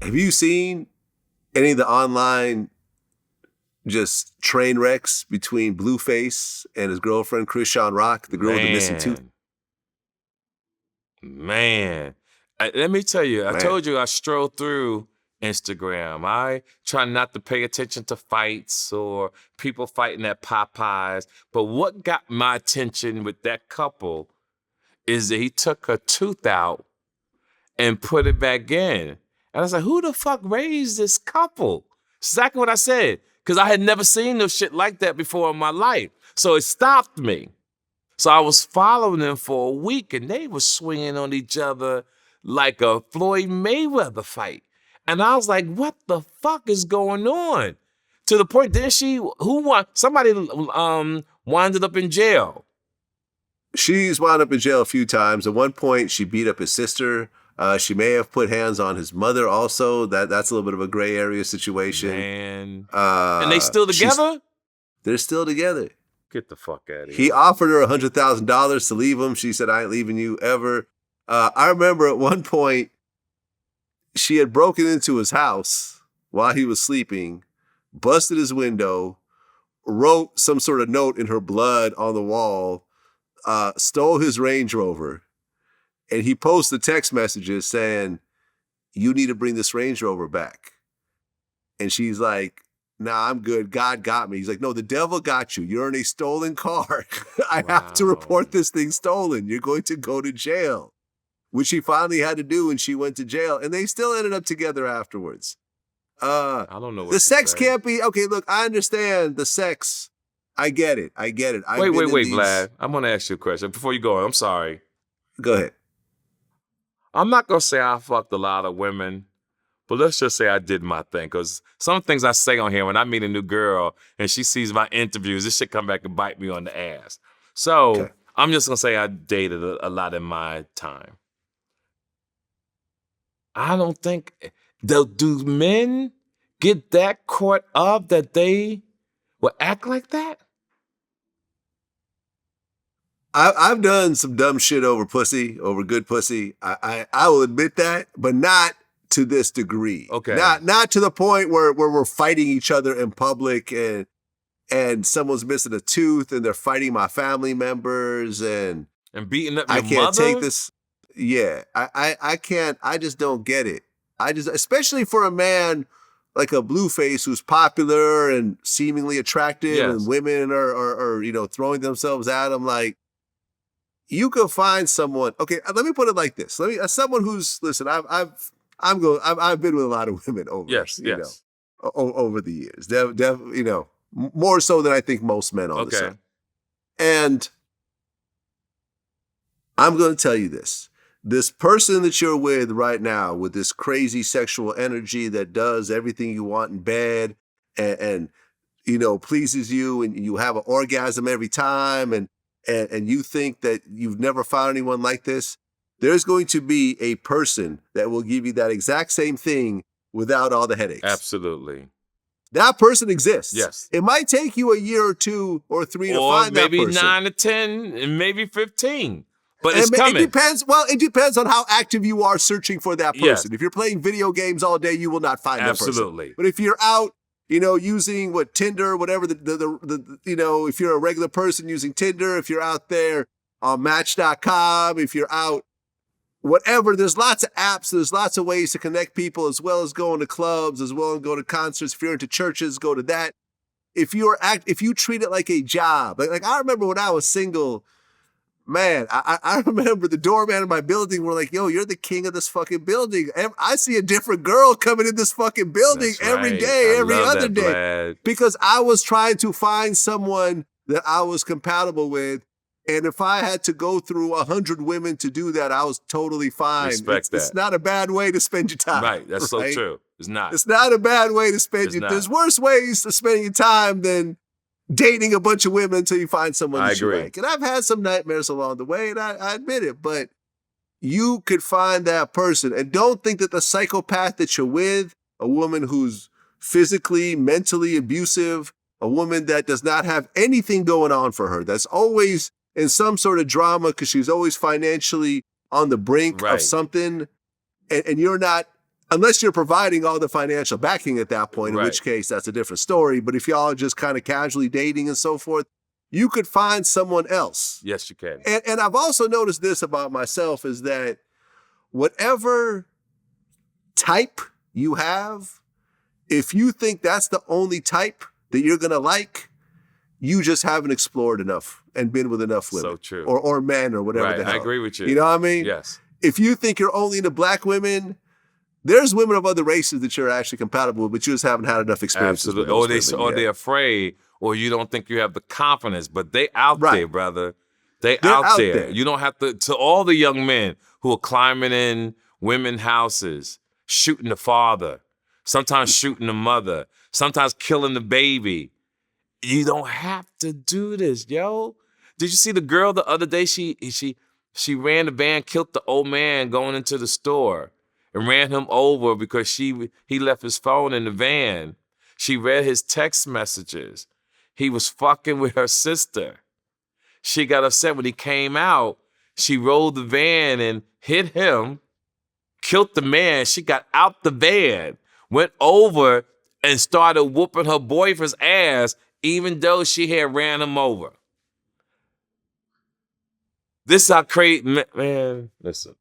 Have you seen any of the online just train wrecks between Blueface and his girlfriend, Chrisean Rock, the girl with the missing tooth? Man. Let me tell you, I told you I strolled through Instagram. I try not to pay attention to fights or people fighting at Popeyes. But what got my attention with that couple is that he took her tooth out and put it back in. And I was like, who the fuck raised this couple? Exactly what I said. Because I had never seen no shit like that before in my life. So it stopped me. So I was following them for a week, and they were swinging on each other like a Floyd Mayweather fight. And I was like, what the fuck is going on? To the point, who won? Somebody winded up in jail. She's wound up in jail a few times. At one point, she beat up his sister. She may have put hands on his mother also. That's a little bit of a gray area situation. Man. And they still together? They're still together. Get the fuck out of here. He offered her $100,000 to leave him. She said, I ain't leaving you ever. I remember at one point, she had broken into his house while he was sleeping, busted his window, wrote some sort of note in her blood on the wall, stole his Range Rover, and he posted text messages saying, you need to bring this Range Rover back. And she's like, nah, I'm good. God got me. He's like, no, the devil got you. You're in a stolen car. I have to report this thing stolen. You're going to go to jail, which she finally had to do, and she went to jail. And they still ended up together afterwards. I don't know what the sex can't be, okay, look, I understand the sex. I get it. Wait, Vlad. I'm going to ask you a question. Before you go on, I'm sorry. Go ahead. I'm not going to say I fucked a lot of women, but let's just say I did my thing. Because some things I say on here, when I meet a new girl and she sees my interviews, this shit come back and bite me on the ass. So I'm just going to say I dated a lot in my time. I don't think, do men get that caught up that they will act like that? I've done some dumb shit over pussy, over good pussy. I will admit that, but not to this degree. Okay. Not to the point where we're fighting each other in public and someone's missing a tooth and they're fighting my family members and beating up your mother. I can't take this. Yeah, I can't. I just don't get it. Especially for a man like a Blueface who's popular and seemingly attractive, and women are throwing themselves at him. You could find someone. Okay, let me put it like this. As someone who's I've been with a lot of women over over the years. More so than I think most men on the side. And I'm going to tell you this. This person that you're with right now, with this crazy sexual energy that does everything you want in bed and pleases you, and you have an orgasm every time, and you think that you've never found anyone like this, there's going to be a person that will give you that exact same thing without all the headaches. Absolutely. That person exists. Yes. It might take you a year or 2 or 3 to find that person. Or maybe 9 to 10 and maybe 15. But it's coming. It depends. Well, it depends on how active you are searching for that person. Yes. If you're playing video games all day, you will not find that person. Absolutely. But if you're out, using Tinder, whatever if you're a regular person using Tinder, if you're out there on Match.com, if you're out, whatever, there's lots of apps, there's lots of ways to connect people, as well as going to clubs, as well as going to concerts. If you're into churches, go to that. If you treat it like a job, like I remember when I was single, man, I remember the doorman in my building were like, yo, you're the king of this fucking building. I see a different girl coming in this fucking building every day, every other day. Vlad. Because I was trying to find someone that I was compatible with. And if I had to go through 100 women to do that, I was totally fine. Respect that. It's not a bad way to spend your time. Right, that's so true. It's not. It's not a bad way to spend your time. There's worse ways to spend your time than dating a bunch of women until you find someone that you like. And I've had some nightmares along the way, and I admit it, but you could find that person. And don't think that the psychopath that you're with, a woman who's physically, mentally abusive, a woman that does not have anything going on for her, that's always in some sort of drama because she's always financially on the brink of something, and you're not unless you're providing all the financial backing at that point, in Right. which case that's a different story. But if y'all are just kind of casually dating and so forth, you could find someone else. Yes, you can. And I've also noticed this about myself is that whatever type you have, if you think that's the only type that you're going to like, you just haven't explored enough and been with enough women. So true. Or men or whatever Right, the hell. I agree with you. You know what I mean? Yes. If you think you're only into black women, there's women of other races that you're actually compatible with, but you just haven't had enough experiences. Absolutely. With those women yet. They're afraid, or you don't think you have the confidence. But they out Right. there, brother. They're out out there. there. You don't have to all the young men who are climbing in women's houses, shooting the father, sometimes shooting the mother, sometimes killing the baby. You don't have to do this, yo. Did you see the girl the other day? She ran the van, killed the old man going into the store and ran him over because he left his phone in the van. She read his text messages. He was fucking with her sister. She got upset when he came out. She rolled the van and hit him, killed the man. She got out the van, went over and started whooping her boyfriend's ass, even though she had ran him over. This is how crazy, man, listen.